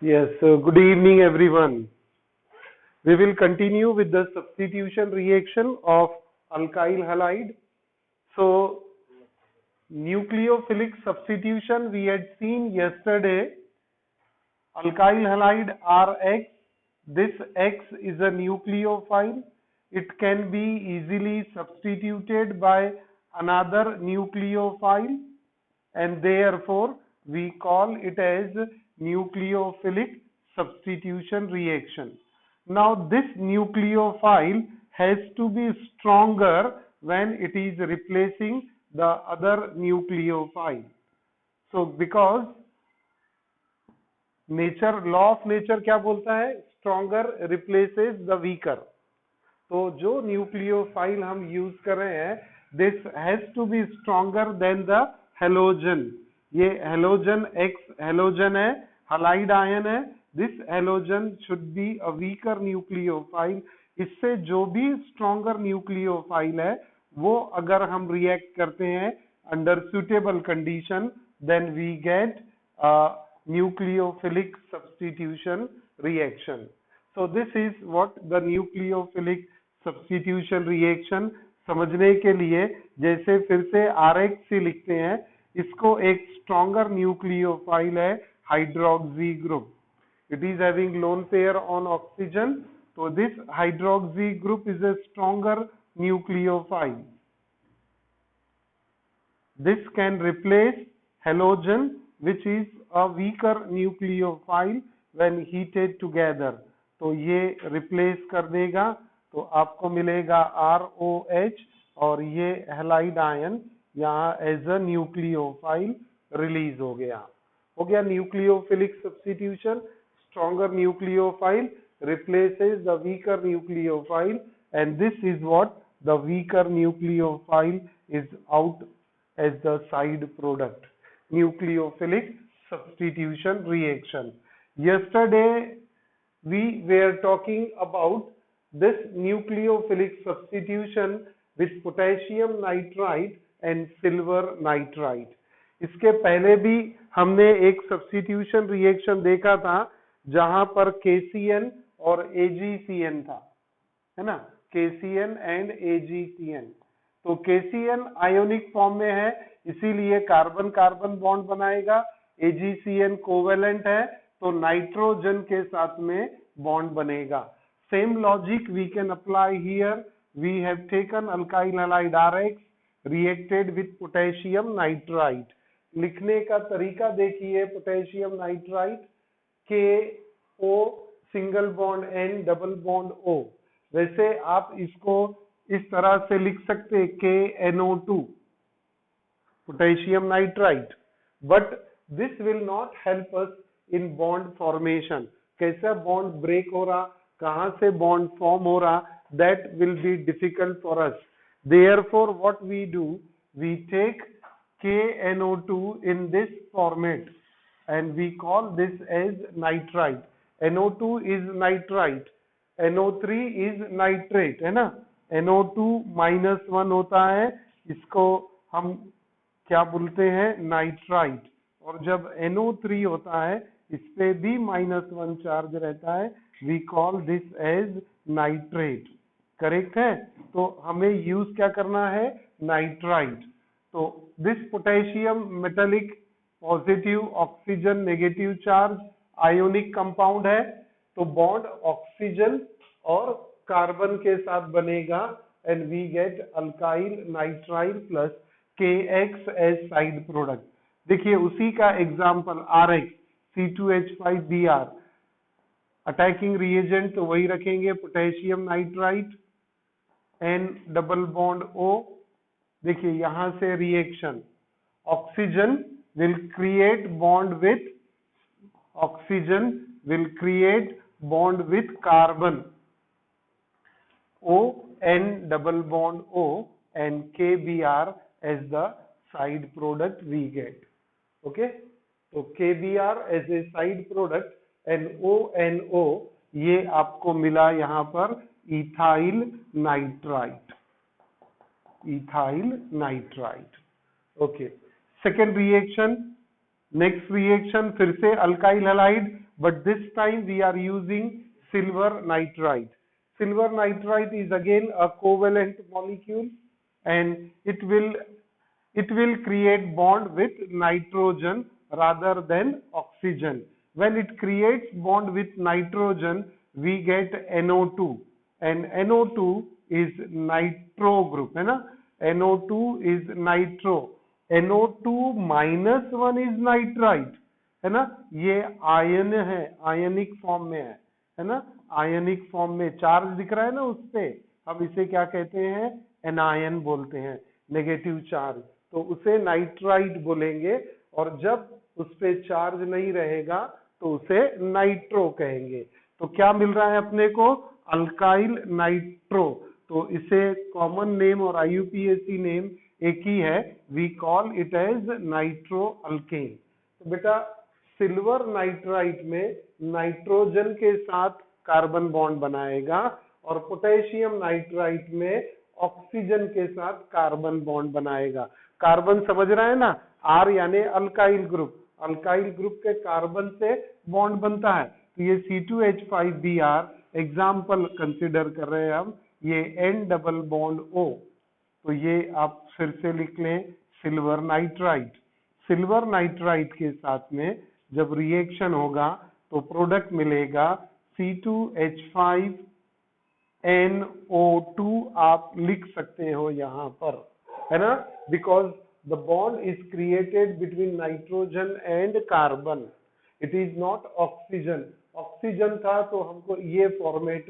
Yes, so good evening everyone. We will continue with the substitution reaction of alkyl halide. So, nucleophilic substitution we had seen yesterday. Alkyl halide Rx, this X is a nucleophile. It can be easily substituted by another nucleophile and therefore we call it as nucleophilic substitution reaction. Now this nucleophile has to be stronger when it is replacing the other nucleophile. So because nature law of nature क्या बोलता है, stronger replaces the weaker. तो जो nucleophile हम use कर रहे हैं, this has to be stronger than the halogen. ये हेलोजन एक्स हेलोजन है, हलाइड आयन है. This halogen should be a weaker nucleophile. इससे जो भी स्ट्रॉन्गर न्यूक्लियोफाइल है वो अगर हम रिएक्ट करते हैं under suitable condition, then we get nucleophilic substitution reaction. So this is what the nucleophilic substitution reaction. समझने के लिए जैसे फिर से RX लिखते हैं, इसको एक stronger nucleophile है hydroxy group. It is having lone pair on oxygen. So this hydroxy group is a stronger nucleophile. This can replace halogen, which is a weaker nucleophile when heated together. तो ये replace कर देगा, तो आपको मिलेगा ROH और ये halide ion यहाँ एज अ न्यूक्लियोफाइल रिलीज हो गया nucleophilic substitution. Stronger nucleophile replaces the weaker nucleophile and this is what the weaker nucleophile is out as the side product. Nucleophilic substitution reaction. Yesterday we were talking about this nucleophilic substitution with potassium nitrite and silver nitrite. इसके पहले भी हमने एक substitution reaction देखा था जहां पर KCN और AgCN था, है ना, KCN and AgCN. तो KCN आयोनिक फॉर्म में है, इसीलिए कार्बन कार्बन बॉन्ड बनाएगा. AgCN कोवेलेंट है, तो नाइट्रोजन के साथ में बॉन्ड बनेगा. Same logic we can apply here. We have taken alkyl halide RX reacted with potassium nitrite. लिखने का तरीका देखिए, potassium nitrite KO single bond N double bond O. वैसे आप इसको इस तरह से लिख सकते KNO2 potassium nitrite, but this will not help us in bond formation. कैसा बॉन्ड ब्रेक हो रहा, कहां से बॉन्ड फॉर्म हो रहा, that will be difficult for us. Therefore what we do, we take KNO2 in this format and we call this as nitrite. NO2 is nitrite, NO3 is nitrate, है ना. NO2 -1 होता है, इसको हम क्या बोलते हैं, नाइट्राइट. और जब NO3 होता है, इस पे भी -1 चार्ज रहता है, we call this as nitrate. Correct है. तो हमें यूज क्या करना है, नाइट्राइट. तो this potassium metallic positive, oxygen negative charge, ionic compound है, तो बॉन्ड ऑक्सीजन और कार्बन के साथ बनेगा and we get alkyl nitrile plus KX as side product. देखिए उसी का example RX C2H5Br. Attacking reagent तो वही रखेंगे, potassium nitrite N double bond O. देखिए यहां से reaction, oxygen will create bond with oxygen will create bond with carbon O, N double bond O and KBr as the side product we get. Okay, तो KBr as a side product and ONO ये आपको मिला यहाँ पर ethyl nitrite. Ethyl nitrite. Okay, second reaction. Next reaction फिर से alkyl halide but this time we are using silver nitride. Silver nitride is again a covalent molecule, and it will create bond with nitrogen rather than oxygen. When it creates bond with nitrogen, we get NO2, and NO2 is nitro group, है ना? NO2 is nitro, NO2 -1 is nitrite, है ना? ये ion है, ionic form में है ना? Ionic form में चार्ज दिख रहा है ना उस पे, हम इसे क्या कहते हैं? एनायन बोलते हैं, नेगेटिव चार्ज, तो उसे नाइट्राइट बोलेंगे। और जब उस पे चार्ज नहीं रहेगा तो उसे नाइट्रो कहेंगे। तो क्या मिल रहा है अपने को? Alkyl nitro. तो इसे कॉमन नेम और IUPAC नेम एक ही है, we call it as nitro alkane. तो बेटा सिल्वर नाइट्राइट में नाइट्रोजन के साथ कार्बन बॉन्ड बनाएगा और पोटेशियम नाइट्राइट में ऑक्सीजन के साथ कार्बन बॉन्ड बनाएगा। कार्बन समझ रहा है ना? R यानी अल्काइल ग्रुप, अल्काइल ग्रुप के कार्बन से बॉन्ड बनता है। तो ये C2H5Br एग्जाम्पल कंसिडर कर रहे हैं हम, ये N डबल बॉन्ड O। तो ये आप फिर से लिख लें, सिल्वर नाइट्राइट। सिल्वर नाइट्राइट के साथ में जब रिएक्शन होगा तो प्रोडक्ट मिलेगा C2H5NO2, आप लिख सकते हो यहाँ पर, है ना? Because the bond is created between nitrogen and carbon, it is not oxygen. Oxygen था तो हमको ये फॉर्मेट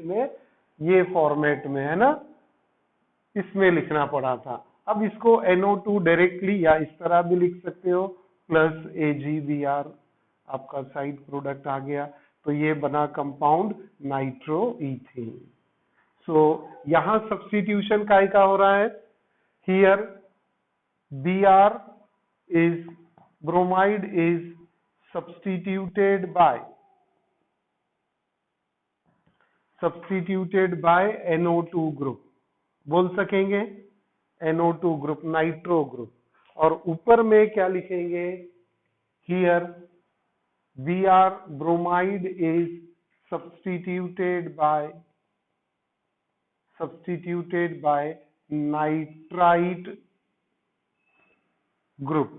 में है ना, इसमें लिखना पड़ा था। अब इसको NO2 डायरेक्टली या इस तरह भी लिख सकते हो, प्लस AgBr, आपका साइड प्रोडक्ट आ गया। तो ये बना कंपाउंड नाइट्रो इथेन। सो यहां सब्स्टिट्यूशन काय का हो रहा है? Here Br is bromide is substituted by NO2 group, बोल सकेंगे NO2 ग्रुप, नाइट्रो ग्रुप। और ऊपर में क्या लिखेंगे? Here Br bromide is substituted by nitrite group.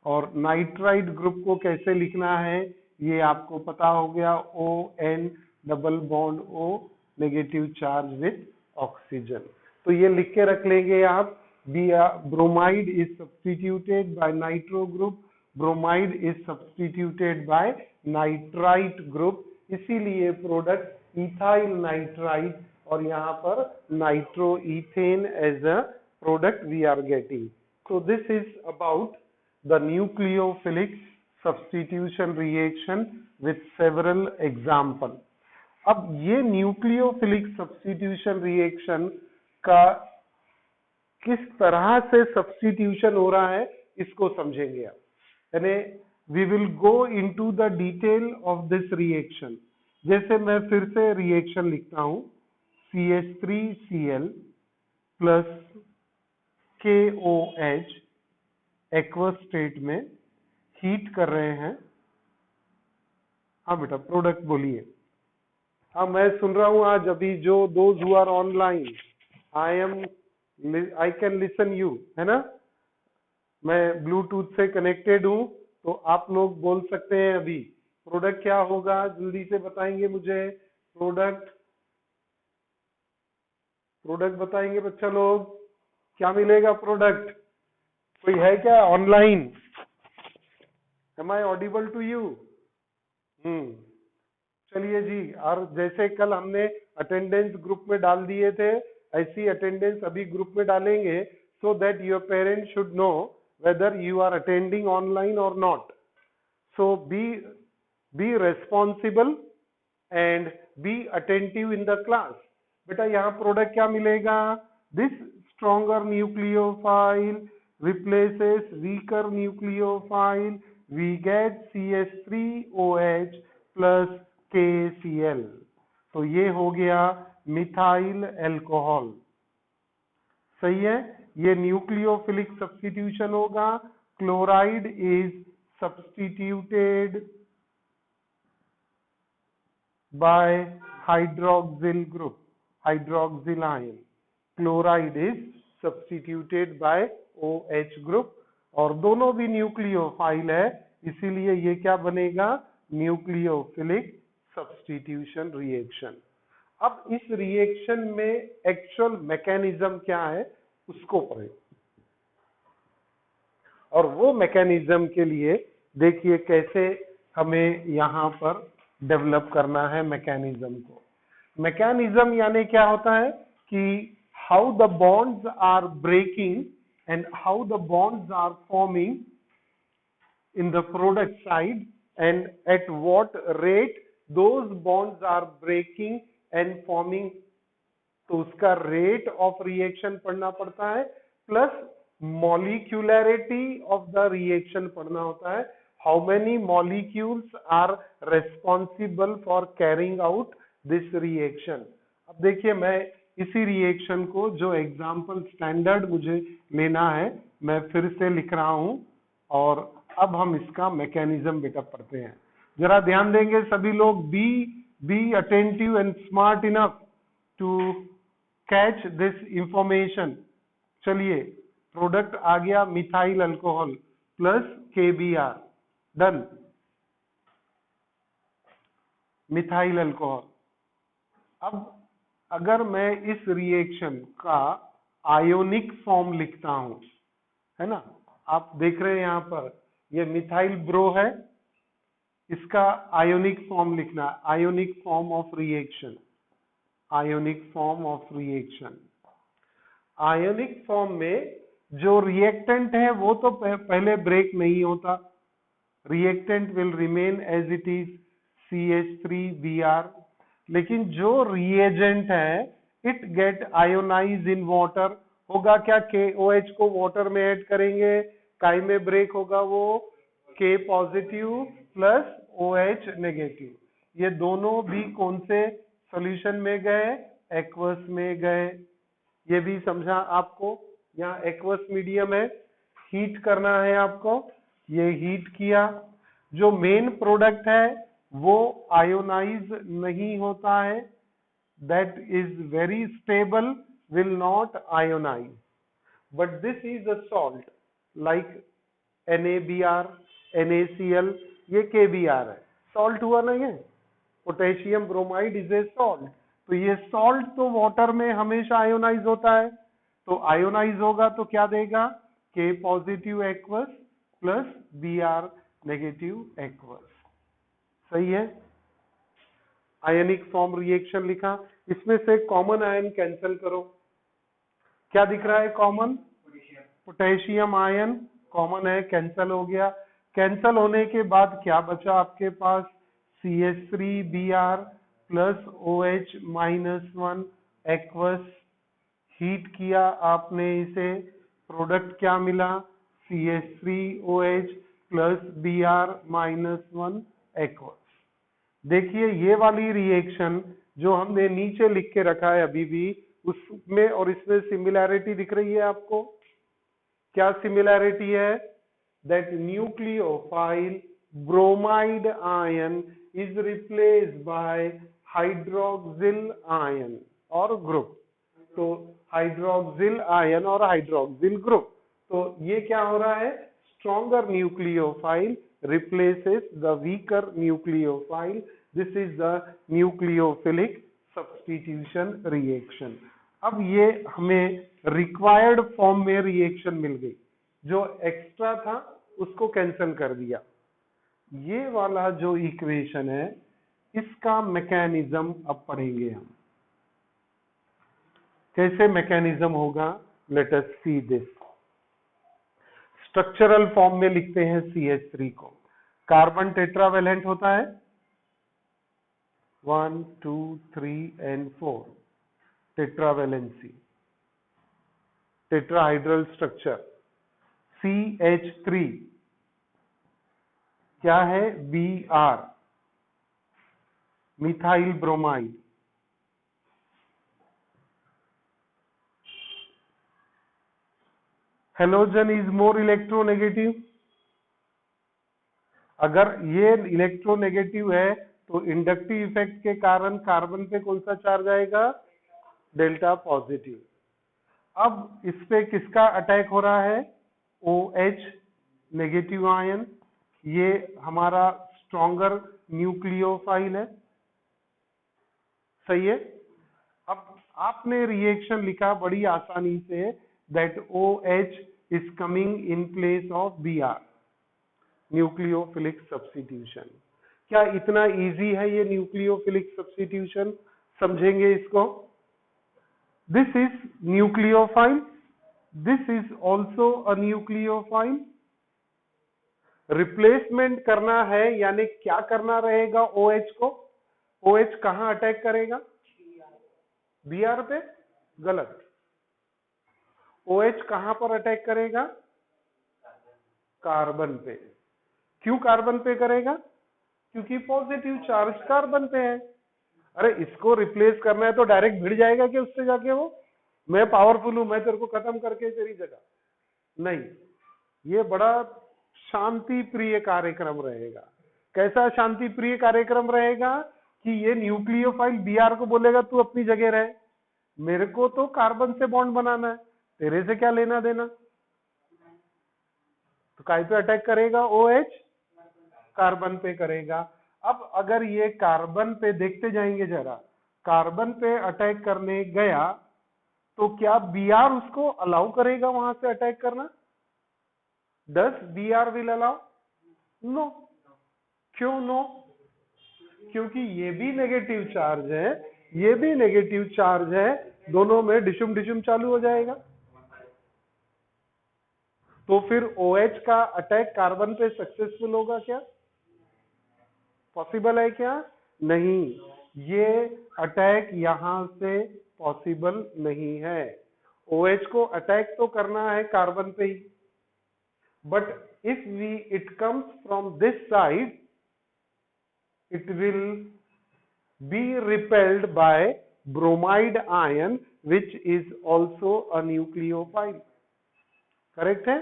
और नाइट्राइट ग्रुप को कैसे लिखना है ये आपको पता हो गया, ON double bond O, negative charge with oxygen. तो ये लिख के रख लेंगे आप, bromide is substituted by nitro group, bromide is substituted by nitrite group, इसीलिए प्रोडक्ट इथाइल नाइट्राइट और यहाँ पर nitro ethane as a product we are getting. So this is about the nucleophilic substitution reaction with several example. अब ये nucleophilic substitution reaction का किस तरह से सब्स्टिट्यूशन हो रहा है इसको समझेंगे आप, यानी we will go into the detail of this reaction. जैसे मैं फिर से रिएक्शन लिखता हूं, CH3Cl plus KOH aqueous state में हीट कर रहे हैं। हाँ बेटा प्रोडक्ट बोलिए। हाँ मैं सुन रहा हूँ आज, अभी जो those who are online, I can listen you, है ना? मैं ब्लूटूथ से कनेक्टेड हूँ तो आप लोग बोल सकते हैं। अभी प्रोडक्ट क्या होगा जल्दी से बताएंगे मुझे, प्रोडक्ट बताएंगे बच्चा लोग, क्या मिलेगा प्रोडक्ट? कोई है क्या online? Am I audible to you? चलिए जी। और जैसे कल हमने अटेंडेंस ग्रुप में डाल दिए थे, ऐसी अटेंडेंस अभी ग्रुप में डालेंगे, so that your parents should know whether you are attending online और not. So be responsible and be attentive in the class. बेटा यहाँ प्रोडक्ट क्या मिलेगा? This stronger nucleophile replaces weaker nucleophile, we get CH3OH plus KCl। तो ये हो गया methyl alcohol, सही है? ये न्यूक्लियोफिलिक सब्स्टिट्यूशन होगा। Chloride is substituted by hydroxyl group, hydroxyl ion. Chloride is substituted by OH group और दोनों भी न्यूक्लियोफाइल है, इसीलिए ये क्या बनेगा, न्यूक्लियोफिलिक सब्स्टिट्यूशन रिएक्शन। अब इस रिएक्शन में एक्चुअल मैकेनिज्म क्या है उसको पढ़ें, और वो मैकेनिज्म के लिए देखिए कैसे हमें यहाँ पर डेवलप करना है मैकेनिज्म को। मैकेनिज्म यानी क्या होता है कि how the bonds are breaking and how the bonds are forming in the product side and at what rate those bonds are breaking and forming, तो उसका रेट ऑफ रिएक्शन पढ़ना पड़ता है, plus molecularity of the reaction पढ़ना होता है, how many molecules are responsible for carrying out this reaction. अब देखिए मैं इसी रिएक्शन को जो एग्जाम्पल स्टैंडर्ड मुझे लेना है मैं फिर से लिख रहा हूं, और अब हम इसका मैकेनिज्म बेटा पढ़ते हैं। जरा ध्यान देंगे सभी लोग, be attentive and smart enough to catch this information. चलिए प्रोडक्ट आ गया methyl alcohol plus KBr, done, methyl alcohol. अब अगर मैं इस रिएक्शन का आयोनिक फॉर्म लिखता हूं, है ना, आप देख रहे हैं यहां पर ये मिथाइल ब्रो है, इसका आयोनिक फॉर्म लिखना, ionic form of reaction, ionic form of reaction. Ionic form में जो रिएक्टेंट है वो तो पहले ब्रेक नहीं होता, reactant will remain as it is CH3Br, लेकिन जो रिएजेंट है it get ionize in water, होगा क्या, KOH को वाटर में ऐड करेंगे, काई में ब्रेक होगा वो K positive plus OH negative, ये दोनों भी कौन से सॉल्यूशन में गए, एक्वस में गए। ये भी समझा आपको, यहाँ एक्वस मीडियम है, हीट करना है आपको, ये हीट किया, जो मेन प्रोडक्ट है वो आयोनाइज नहीं होता है, that is very stable, will not ionize, but this is a salt like NaBr, NaCl, ये KBr है, salt हुआ नहीं है, potassium bromide is a salt, तो ये सॉल्ट तो वाटर में हमेशा आयोनाइज होता है, तो आयोनाइज होगा तो क्या देगा, K positive aqueous plus Br negative aqueous, सही है। आयनिक फॉर्म रिएक्शन लिखा, इसमें से कॉमन आयन कैंसिल करो, क्या दिख रहा है कॉमन, पोटेशियम आयन कॉमन है, कैंसिल हो गया। कैंसिल होने के बाद क्या बचा आपके पास, CH3Br plus OH -1 aqueous, heat किया आपने इसे, प्रोडक्ट क्या मिला, CH3OH प्लस Br -1 एक्वस। देखिए ये वाली रिएक्शन जो हमने नीचे लिख के रखा है अभी भी, उसमें और इसमें सिमिलैरिटी दिख रही है आपको, क्या सिमिलैरिटी है, that nucleophile bromide ion is replaced by hydroxyl ion और ग्रुप, तो हाइड्रोक्सिल आयन और हाइड्रोक्सिल ग्रुप, तो ये क्या हो रहा है, stronger nucleophile replaces the weaker nucleophile. This is the nucleophilic substitution reaction. अब ये हमें required फॉर्म में रिएक्शन मिल गई, जो एक्स्ट्रा था उसको कैंसिल कर दिया। ये वाला जो इक्वेशन है इसका मैकेनिज्म अब पढ़ेंगे हम, कैसे मैकेनिज्म होगा, let us see this. Structural form में लिखते हैं CH3 को, कार्बन टेट्रावेलेंट होता है 1 2 3 and 4, tetravalency, tetrahedral structure. CH3 क्या है, Br, methyl bromide, halogen is more electronegative, अगर ये इलेक्ट्रोनेगेटिव है तो इंडक्टिव इफेक्ट के कारण कार्बन पे कौन सा चार्ज आएगा? Delta positive. अब इस पे किसका अटैक हो रहा है? OH नेगेटिव आयन, ये हमारा स्ट्रॉन्गर न्यूक्लियोफाइल है, सही है। अब आपने रिएक्शन लिखा बड़ी आसानी से, that OH is coming in place of Br, nucleophilic substitution. क्या इतना इजी है ये न्यूक्लियोफिलिक सब्स्टिट्यूशन? समझेंगे इसको। This is nucleophile, this is also a nucleophile. Replacement करना है, यानी क्या करना रहेगा? OH को, OH कहां अटैक करेगा? Br पे? गलत। OH कहां पर अटैक करेगा? कार्बन पे। क्यों कार्बन पे करेगा? क्योंकि पॉजिटिव चार्ज कार्बन पे है। अरे इसको रिप्लेस करना है तो डायरेक्ट भिड़ जाएगा कि उससे जाके वो, मैं पावरफुल हूं, मैं तेरे को खत्म करके तेरी जगह, नहीं। ये बड़ा शांति प्रिय कार्यक्रम रहेगा। कैसा शांति प्रिय कार्यक्रम रहेगा? कि ये न्यूक्लियोफाइल Br को बोलेगा तू अपनी जगह रहे, मेरे को तो कार्बन से बॉन्ड बनाना है, तेरे से क्या लेना देना। तो काय पे अटैक करेगा? OH कार्बन पे करेगा। अब अगर ये कार्बन पे, देखते जाएंगे जरा, कार्बन पे अटैक करने गया तो क्या Br उसको अलाउ करेगा वहां से अटैक करना? डस Br विल अलाउ? नो। क्यों नो? क्योंकि ये भी नेगेटिव चार्ज है, ये भी नेगेटिव चार्ज है, दोनों में डिशुम डिशुम चालू हो जाएगा। तो फिर OH का अटैक कार्बन पे सक्सेसफुल होगा क्या? पॉसिबल है क्या? नहीं, ये अटैक यहां से पॉसिबल नहीं है। OH को अटैक तो करना है कार्बन पे ही, but if it comes from this side, it will be repelled by bromide ion, which is also a nucleophile. Correct है?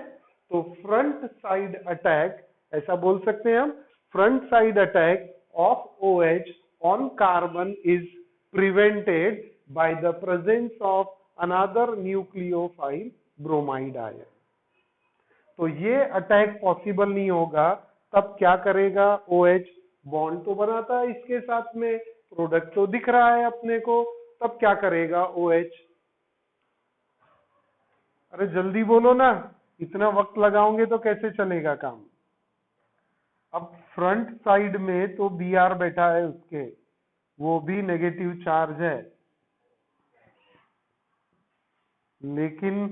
तो फ्रंट साइड अटैक, ऐसा बोल सकते हैं हम, front side attack of OH on carbon is prevented by the presence of another nucleophile, bromide ion. तो ये attack possible नहीं होगा। तब क्या करेगा OH? बॉन्ड तो बनाता है इसके साथ में, प्रोडक्ट तो दिख रहा है अपने को, तब क्या करेगा OH? अरे जल्दी बोलो ना, इतना वक्त लगाओगे तो कैसे चलेगा काम। अब फ्रंट साइड में तो Br बैठा है उसके, वो भी नेगेटिव चार्ज है, लेकिन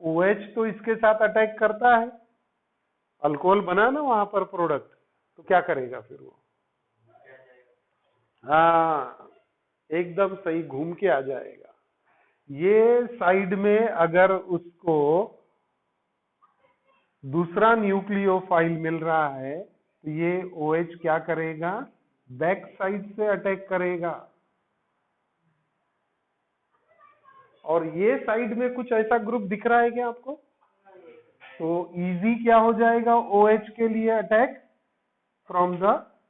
OH तो इसके साथ अटैक करता है, अल्कोहल बना ना वहां पर प्रोडक्ट, तो क्या करेगा फिर वो? हाँ, एकदम सही, घूम के आ जाएगा। ये साइड में अगर उसको दूसरा न्यूक्लियोफाइल मिल रहा है तो ये OH क्या करेगा? बैक साइड से अटैक करेगा। और ये साइड में कुछ ऐसा ग्रुप दिख रहा है क्या आपको? तो इजी क्या हो जाएगा OH के लिए attack? From the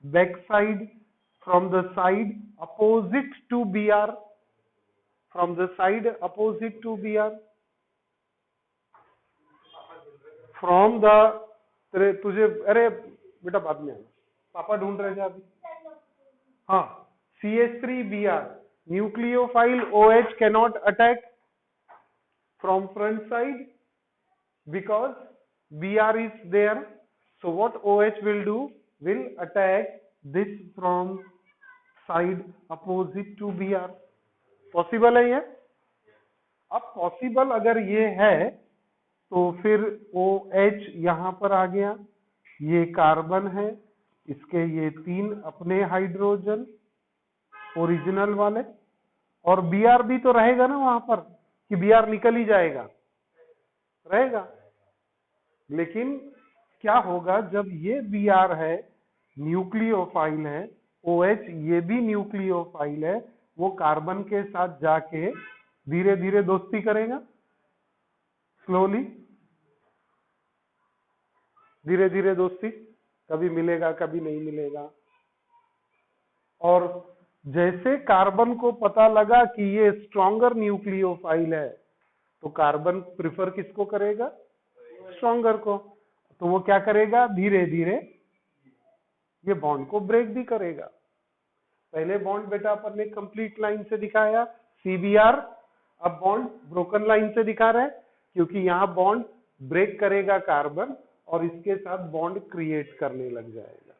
back side, from the side opposite to Br, from the side opposite to Br, from the, तुझे, अरे बेटा बाद में आना, पापा ढूंढ रहे थे अभी। हाँ, CH3Br, nucleophile OH cannot attack from front side because Br is there. So what OH will do? Will attack this from side opposite to Br. Possible है ये? अब पॉसिबल अगर ये है तो फिर OH यहां पर आ गया, ये कार्बन है, इसके ये 3 अपने हाइड्रोजन ओरिजिनल वाले, और Br भी तो रहेगा ना वहां पर, कि Br निकल ही जाएगा? रहेगा। लेकिन क्या होगा जब ये Br है, न्यूक्लियोफाइल है, OH ये भी न्यूक्लियोफाइल है, वो कार्बन के साथ जाके धीरे धीरे दोस्ती करेगा, स्लोली, धीरे धीरे दोस्ती, कभी मिलेगा कभी नहीं मिलेगा। और जैसे कार्बन को पता लगा कि ये स्ट्रॉन्गर न्यूक्लियोफाइल है, तो कार्बन प्रिफर किसको करेगा? स्ट्रॉन्गर को। तो वो क्या करेगा? धीरे धीरे ये बॉन्ड को ब्रेक भी करेगा। पहले बॉन्ड बेटा अपन ने कंप्लीट लाइन से दिखाया CBr, अब बॉन्ड ब्रोकन लाइन से दिखा रहे हैं, क्योंकि यहाँ बॉन्ड ब्रेक करेगा कार्बन और इसके साथ बॉन्ड क्रिएट करने लग जाएगा।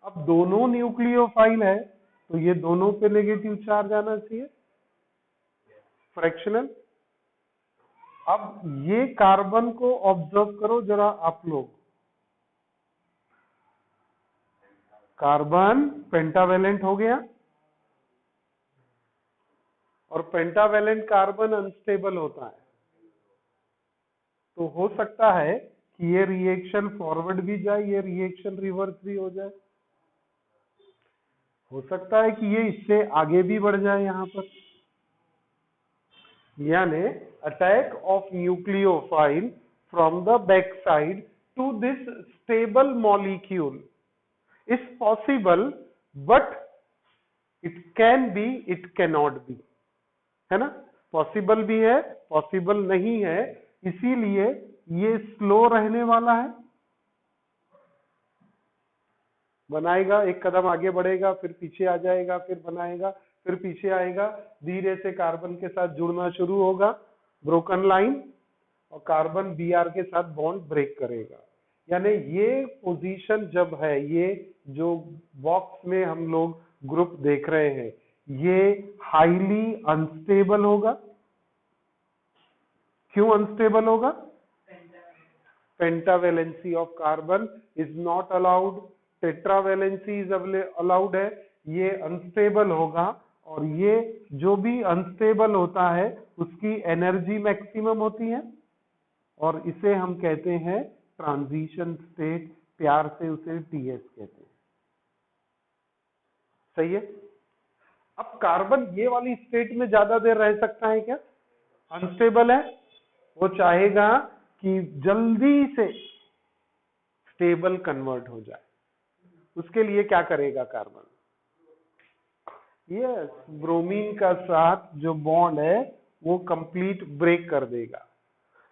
अब दोनों न्यूक्लियोफाइल है, तो ये दोनों पे नेगेटिव चार्ज आना चाहिए, फ्रैक्शनल। अब ये कार्बन को ऑब्जर्व करो जरा आप लोग, कार्बन पेंटावेलेंट हो गया और पेंटावेलेंट कार्बन अनस्टेबल होता है, तो हो सकता है कि ये रिएक्शन फॉरवर्ड भी जाए, ये रिएक्शन रिवर्स भी हो जाए, हो सकता है कि ये इससे आगे भी बढ़ जाए यहां पर। यानी attack of nucleophile from the back side to this stable molecule is possible, but it can be, it cannot be, है ना? पॉसिबल भी है, पॉसिबल नहीं है, इसीलिए ये स्लो रहने वाला है। बनाएगा, एक कदम आगे बढ़ेगा, फिर पीछे आ जाएगा, फिर बनाएगा, फिर पीछे आएगा, धीरे से कार्बन के साथ जुड़ना शुरू होगा, ब्रोकन लाइन, और कार्बन Br के साथ बॉन्ड ब्रेक करेगा। यानी ये पोजीशन जब है, ये जो बॉक्स में हम लोग ग्रुप देख रहे हैं, ये हाईली अनस्टेबल होगा। क्यों अनस्टेबल होगा? Pentavalency of carbon is not allowed, tetravalency is allowed है, ये अनस्टेबल होगा। और ये जो भी अनस्टेबल होता है उसकी एनर्जी मैक्सिमम होती है, और इसे हम कहते हैं ट्रांजिशन स्टेट, प्यार से उसे TS कहते हैं। सही है? अब कार्बन ये वाली स्टेट में ज्यादा देर रह सकता है क्या? अनस्टेबल है, वो चाहेगा कि जल्दी से स्टेबल कन्वर्ट हो जाए। उसके लिए क्या करेगा कार्बन? यस, ब्रोमीन का साथ जो बॉन्ड है वो कंप्लीट ब्रेक कर देगा,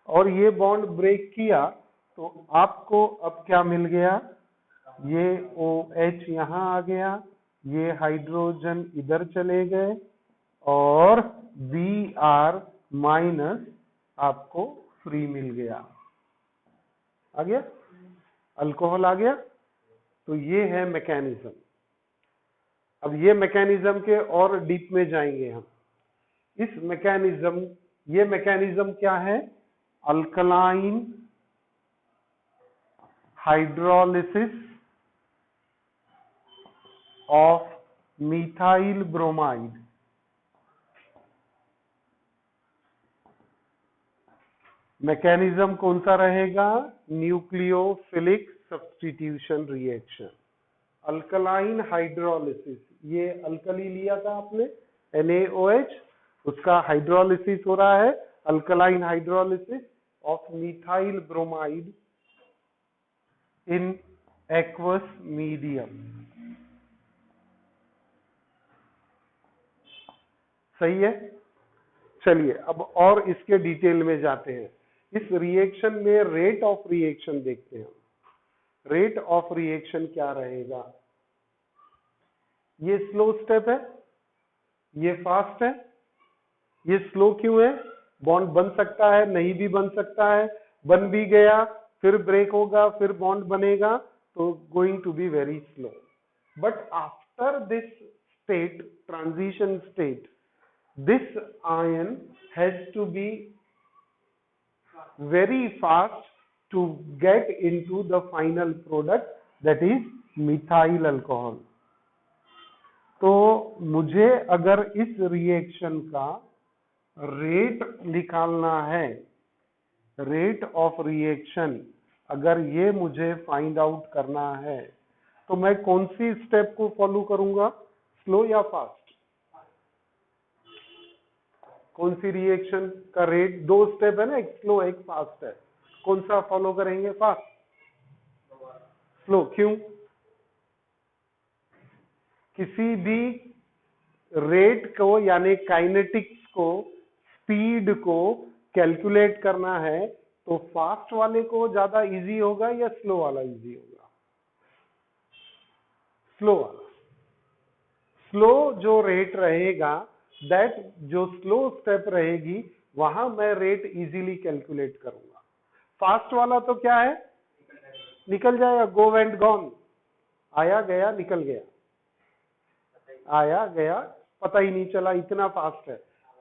और ये बॉन्ड ब्रेक किया तो आपको अब क्या मिल गया? ये OH यहां आ गया, ये हाइड्रोजन इधर चले गए, और Br माइनस आपको फ्री मिल गया। आ गया? अल्कोहल आ गया। तो ये है मैकेनिज्म। अब ये मैकेनिज्म के और डीप में जाएंगे हम। इस मैकेनिज्म, ये मैकेनिज्म क्या है? Alkaline hydrolysis of methyl bromide. Mechanism कौन सा रहेगा? Nucleophilic substitution reaction, alkaline hydrolysis. ये अल्कली लिया था आपने NaOH, उसका हाइड्रोलिसिस हो रहा है, alkaline hydrolysis of methyl bromide in aqueous medium. सही है? चलिए अब और इसके डिटेल में जाते हैं। इस रिएक्शन में रेट ऑफ रिएक्शन देखते हैं। रेट ऑफ रिएक्शन क्या रहेगा? ये स्लो स्टेप है, ये फास्ट है। ये स्लो क्यों है? बॉन्ड बन सकता है, नहीं भी बन सकता है, बन भी गया फिर ब्रेक होगा, फिर बॉन्ड बनेगा, तो going to be very slow. But after this state, transition state, this ion has to be very fast to get into the final product, that is methyl alcohol. तो मुझे अगर इस रिएक्शन का rate निकालना है, rate of reaction अगर ये मुझे फाइंड आउट करना है, तो मैं कौन सी स्टेप को फॉलो करूंगा? स्लो या फास्ट? कौन सी रिएक्शन का रेट? दो स्टेप है ना, एक स्लो एक फास्ट है, कौन सा फॉलो करेंगे? फास्ट। स्लो क्यों? किसी भी रेट को यानी काइनेटिक्स को, स्पीड को कैलकुलेट करना है तो फास्ट वाले को ज्यादा इजी होगा या स्लो वाला इजी होगा? स्लो वाला। स्लो जो रेट रहेगा, दैट जो स्लो स्टेप रहेगी वहां मैं रेट इजीली कैलकुलेट करूंगा। फास्ट वाला तो क्या है, निकल जाएगा, गो एंड गॉन, आया गया निकल गया, आया गया पता ही नहीं चला, इतना फास्ट है।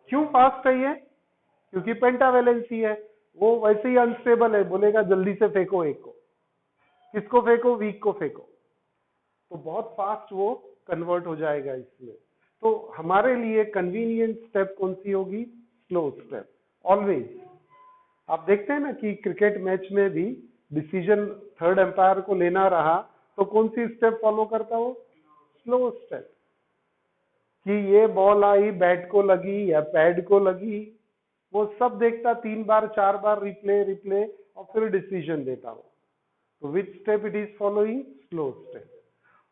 क्यों फास्ट है ये? क्योंकि पेंटावेलेंसी है, वो वैसे ही अनस्टेबल है, बोलेगा जल्दी से फेंको एक को। किसको फेंको? वीक को फेंको, तो बहुत फास्ट वो कन्वर्ट हो जाएगा इसमें। तो हमारे लिए कन्वीनियंट स्टेप कौन सी होगी? Slow step always. आप देखते हैं ना कि क्रिकेट मैच में भी डिसीजन थर्ड एम्पायर को लेना रहा तो कौन सी स्टेप फॉलो करता वो? Slow step. कि ये बॉल आई, बैट को लगी या पैड को लगी, वो सब देखता, 3 बार 4 बार रिप्ले रिप्ले और फिर डिसीजन देता हो। तो which step it is following? Slow step.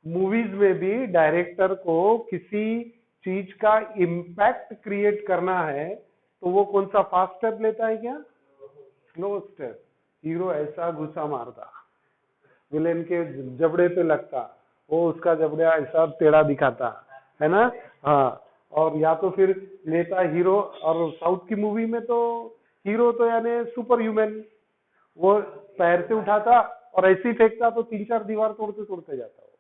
Movies में भी डायरेक्टर को किसी चीज का इम्पैक्ट क्रिएट करना है तो वो कौन सा फास्ट स्टेप लेता है? क्या? Slow step. हीरो ऐसा घुसा मारता, विलेन के जबड़े पे लगता, वो उसका जबड़ा ऐसा टेढ़ा दिखाता है ना, हाँ। और या तो फिर लेता हीरो, और साउथ की मूवी में तो हीरो तो यानी सुपर ह्यूमन, वो पैर से उठाता और ऐसे ही फेंकता तो 3-4 दीवार तोड़ते तोड़ते जाता हो,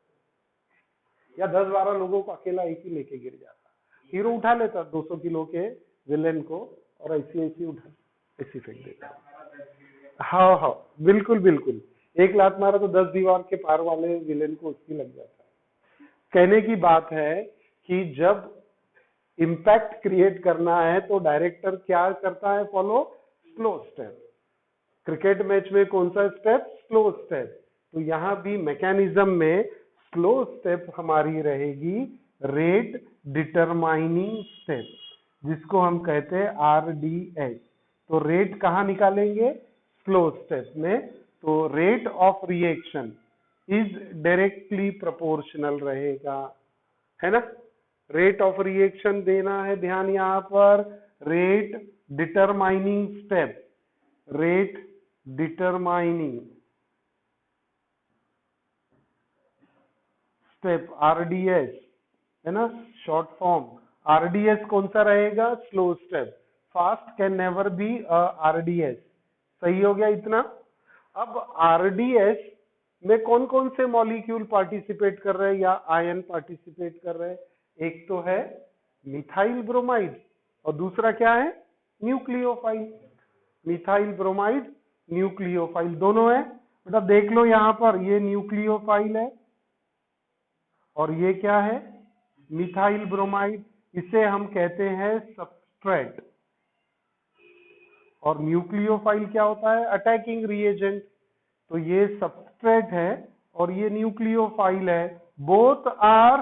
या 10-12 लोगों को अकेला एक ही लेके गिर जाता। हीरो उठा लेता 200 किलो के विलेन को और ऐसी ऐसी उठा ऐसी फेंक देता। हाँ हाँ, बिल्कुल बिल्कुल, एक लात मारा तो 10 दीवार के पार वाले विलेन को उसकी लग जाता है। कहने की बात है कि जब इम्पैक्ट क्रिएट करना है तो डायरेक्टर क्या करता है? Follow slow step. Cricket match में कौन सा स्टेप? Slow step. तो यहां भी मैकेनिज्म में स्लो स्टेप हमारी रहेगी रेट डिटरमाइनिंग स्टेप, जिसको हम कहते हैं RDS। तो रेट कहां निकालेंगे? स्लो स्टेप में। तो rate of reaction is directly proportional रहेगा, है ना। रेट ऑफ रिएक्शन देना है ध्यान यहां पर। Rate determining step, rate determining step RDS, है ना, शॉर्ट फॉर्म। RDS कौन सा रहेगा? Slow step. Fast can never be RDS। सही हो गया इतना। अब RDS में कौन कौन से मॉलिक्यूल पार्टिसिपेट कर रहे हैं या आयन पार्टिसिपेट कर रहे हैं? एक तो है मिथाइल ब्रोमाइड और दूसरा क्या है? न्यूक्लियोफाइल। मिथाइल ब्रोमाइड, न्यूक्लियोफाइल दोनों है। मतलब देख लो यहां पर, ये न्यूक्लियोफाइल है और ये क्या है? Methyl bromide. इसे हम कहते हैं सबस्ट्रेट। और न्यूक्लियोफाइल क्या होता है? Attacking reagent. तो ये सबस्ट्रेट है और ये न्यूक्लियोफाइल है। Both are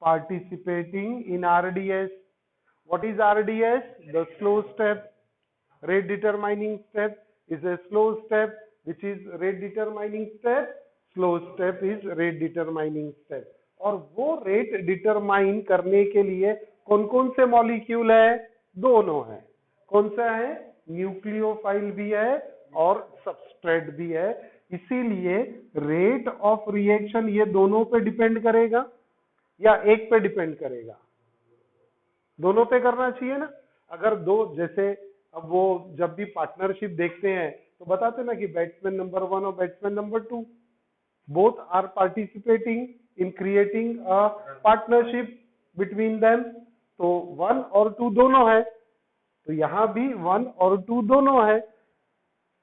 participating in RDS। What is RDS? The slow step. Rate determining step is a slow step, which is rate determining step. Slow step is rate determining step. और वो rate determine करने के लिए कौन कौन से molecule है? दोनों है। कौन सा है? न्यूक्लियोफाइल भी है और सबस्ट्रेट भी है। इसीलिए रेट ऑफ रिएक्शन ये दोनों पे डिपेंड करेगा या एक पे डिपेंड करेगा? दोनों पे करना चाहिए ना। अगर दो, जैसे अब वो जब भी पार्टनरशिप देखते हैं तो बताते ना कि बैट्समैन नंबर 1 और batsman number 2 both are participating in creating a partnership between them. तो 1 और 2 दोनों है, तो यहां भी 1 और 2 दोनों है।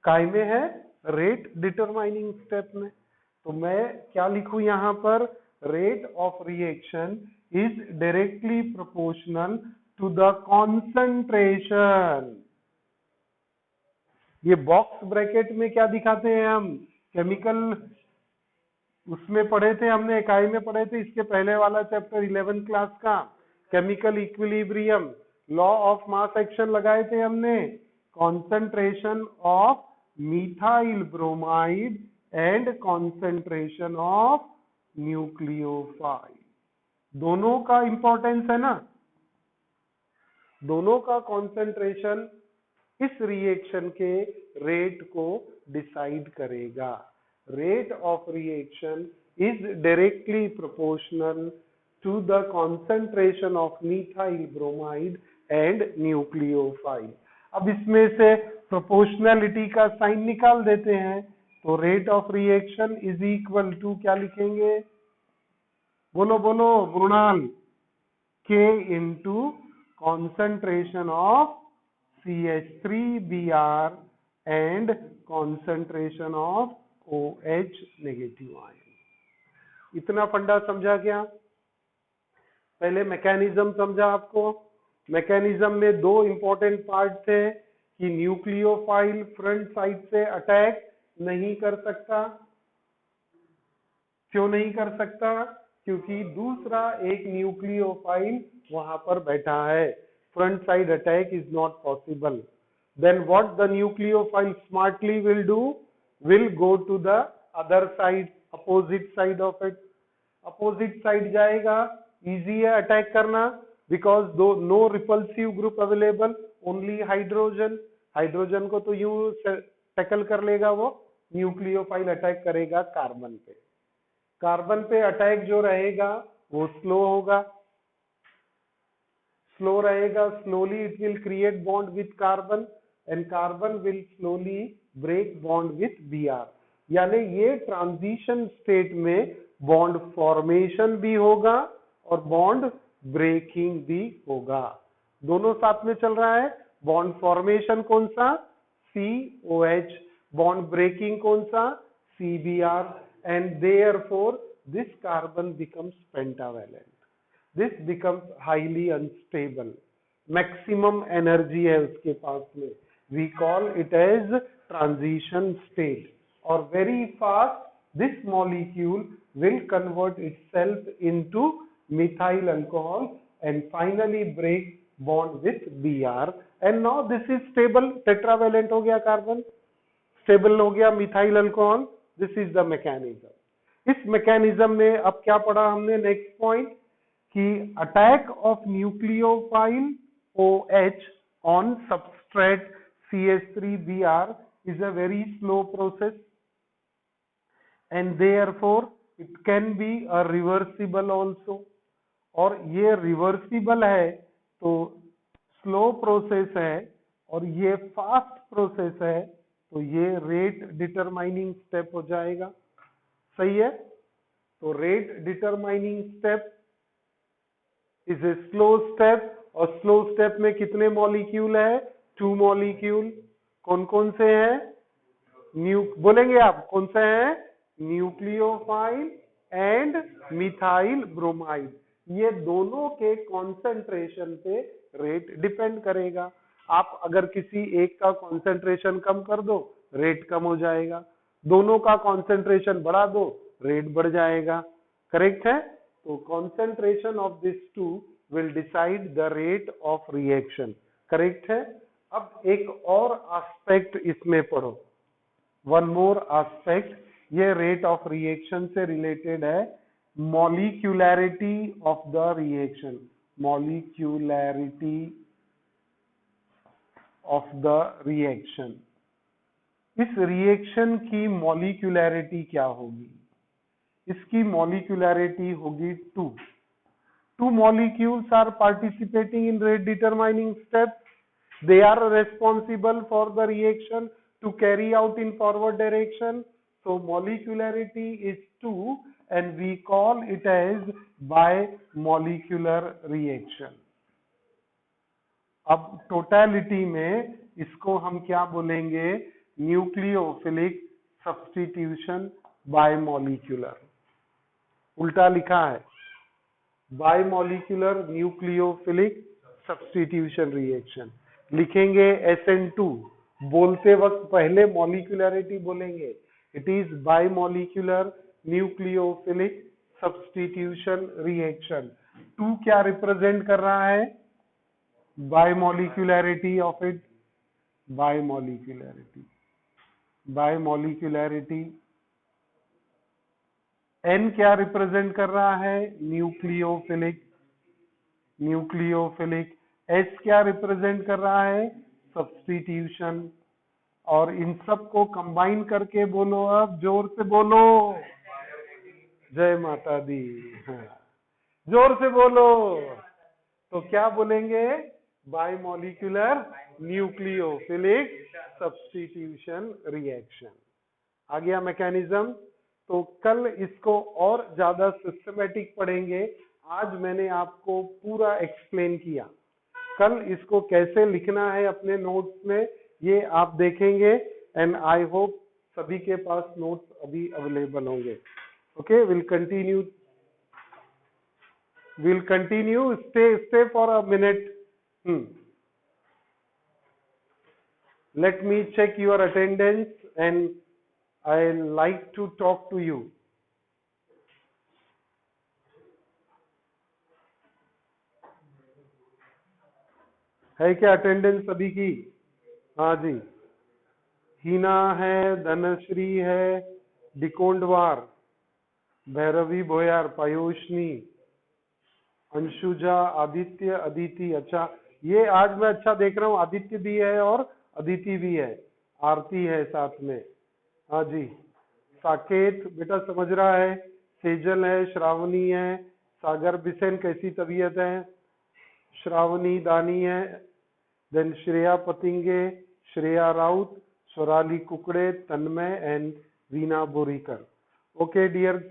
काय में है? रेट डिटरमाइनिंग स्टेप में। तो मैं क्या लिखूं यहां पर? Rate of reaction is directly proportional to the concentration. ये बॉक्स ब्रैकेट में क्या दिखाते हैं हम? केमिकल, उसमें पढ़े थे हमने, इकाई में पढ़े थे, इसके पहले वाला चैप्टर 11th क्लास का, chemical equilibrium, law of mass action लगाए थे हमने। Concentration of methyl bromide and concentration of nucleophile. दोनों का इंपॉर्टेंस है ना, दोनों का कॉन्सेंट्रेशन इस रिएक्शन के रेट को डिसाइड करेगा। Rate of reaction is directly proportional to the concentration of methyl bromide and nucleophile. अब इसमें से प्रोपोर्शनलिटी का साइन निकाल देते हैं, तो rate of reaction is equal to क्या लिखेंगे, बोलो बोलो Mrinal, k into concentration of CH3Br and concentration of OH negative ion. इतना फंडा समझा क्या? पहले मैकेनिज्म समझा आपको। मैकेनिज्म में दो इंपॉर्टेंट पार्ट थे कि न्यूक्लियोफाइल फ्रंट साइड से अटैक नहीं कर सकता। क्यों नहीं कर सकता? क्योंकि दूसरा एक न्यूक्लियोफाइल वहां पर बैठा है। Front side attack is not possible. Then what the nucleophile smartly will do? Will go to the other side, opposite side of it. Opposite side जाएगा, easy है attack करना, because though no repulsive group available, only hydrogen. Hydrogen को तो यूं tackle कर लेगा वो, nucleophile attack करेगा कार्बन पे। कार्बन पे अटैक जो रहेगा वो स्लो होगा, स्लो रहेगा, slowly it will create bond with carbon and carbon will slowly break bond with Br। यानी ये ट्रांजिशन स्टेट में बॉन्ड फॉर्मेशन भी होगा और बॉन्ड ब्रेकिंग भी होगा, दोनों साथ में चल रहा है। बॉन्ड फॉर्मेशन कौन सा? COH। बॉन्ड ब्रेकिंग कौन सा? CBr। And therefore this carbon becomes pentavalent, this becomes highly unstable, maximum energy है उसके पास में, we call it as transition state, or very fast this molecule will convert itself into methyl alcohol and finally break bond with Br, and now this is stable, tetravalent हो गया carbon, stable हो गया methyl alcohol। this is the mechanism। इस mechanism में अब क्या पढ़ा हमने? next point कि attack of nucleophile OH on substrate CH3Br is a very slow process and therefore it can be a reversible also। और ये रिवर्सिबल है तो स्लो प्रोसेस है, और ये फास्ट प्रोसेस है तो ये रेट डिटरमाइनिंग स्टेप हो जाएगा। सही है? तो rate determining step is a slow step, और स्लो स्टेप में कितने मॉलिक्यूल है? 2 मॉलिक्यूल। कौन कौन से हैं? बोलेंगे आप कौन से हैं? Nucleophile and methyl bromide. ये दोनों के कॉन्सेंट्रेशन पे रेट डिपेंड करेगा। आप अगर किसी एक का कॉन्सेंट्रेशन कम कर दो, रेट कम हो जाएगा, दोनों का कॉन्सेंट्रेशन बढ़ा दो, रेट बढ़ जाएगा। करेक्ट है? तो concentration of these two will decide the rate of reaction। Correct है? अब एक और एस्पेक्ट इसमें पढ़ो, वन मोर एस्पेक्ट, ये रेट ऑफ रिएक्शन से रिलेटेड है, molecularity of the reaction. Molecularity of the reaction, इस रिएक्शन की मॉलिक्यूलैरिटी क्या होगी? इसकी मॉलिक्यूलैरिटी होगी 2। 2 molecules are participating in rate determining step, they are responsible for the reaction to carry out in forward direction, so molecularity is 2 and we call it as bimolecular reaction। अब totality में इसको हम क्या बोलेंगे? Nucleophilic substitution bimolecular. उल्टा लिखा है, बायमोलिक्यूलर nucleophilic substitution reaction. लिखेंगे SN2, बोलते वक्त पहले मॉलिक्यूलैरिटी बोलेंगे, it is bimolecular nucleophilic substitution reaction. 2 क्या रिप्रेजेंट कर रहा है? Bimolecularity of it, bimolecularity, bimolecularity N क्या रिप्रेजेंट कर रहा है? Nucleophilic, nucleophilic. S क्या रिप्रेजेंट कर रहा है? सब्स्टिट्यूशन। और इन सब को कंबाइन करके बोलो, अब जोर से बोलो, जय माता दी। हाँ, जोर से बोलो। तो क्या बोलेंगे? बायमोलिक्यूलर न्यूक्लियोफिलिक सब्स्टिट्यूशन रिएक्शन। आ गया मैकेनिज्म। तो कल इसको और ज्यादा सिस्टमेटिक पढ़ेंगे। आज मैंने आपको पूरा एक्सप्लेन किया। कल इसको कैसे लिखना है अपने नोट्स में, ये आप देखेंगे। एंड आई होप सभी के पास नोट्स अभी अवेलेबल होंगे। Okay, will continue, stay for a minute. Let me check your attendance and I like to talk to you. है क्या अटेंडेंस सभी की? हाँ जी, हीना है, धनश्री है, डिकोंडवार, भैरवी भोयार, पयोशनी, अंशुजा, आदित्य, अदिति। अच्छा, ये आज मैं अच्छा देख रहा हूँ, आदित्य भी है और अदिति भी है, आरती है साथ में। हाँ जी, साकेत बेटा समझ रहा है, सेजल है, श्रावणी है, सागर बिसेन कैसी तबीयत है? श्रावणी दानी है, then Shreya Patinge, Shreya Raut, Swarali Kukde, Tanmay and Veena Borikar. Okay dear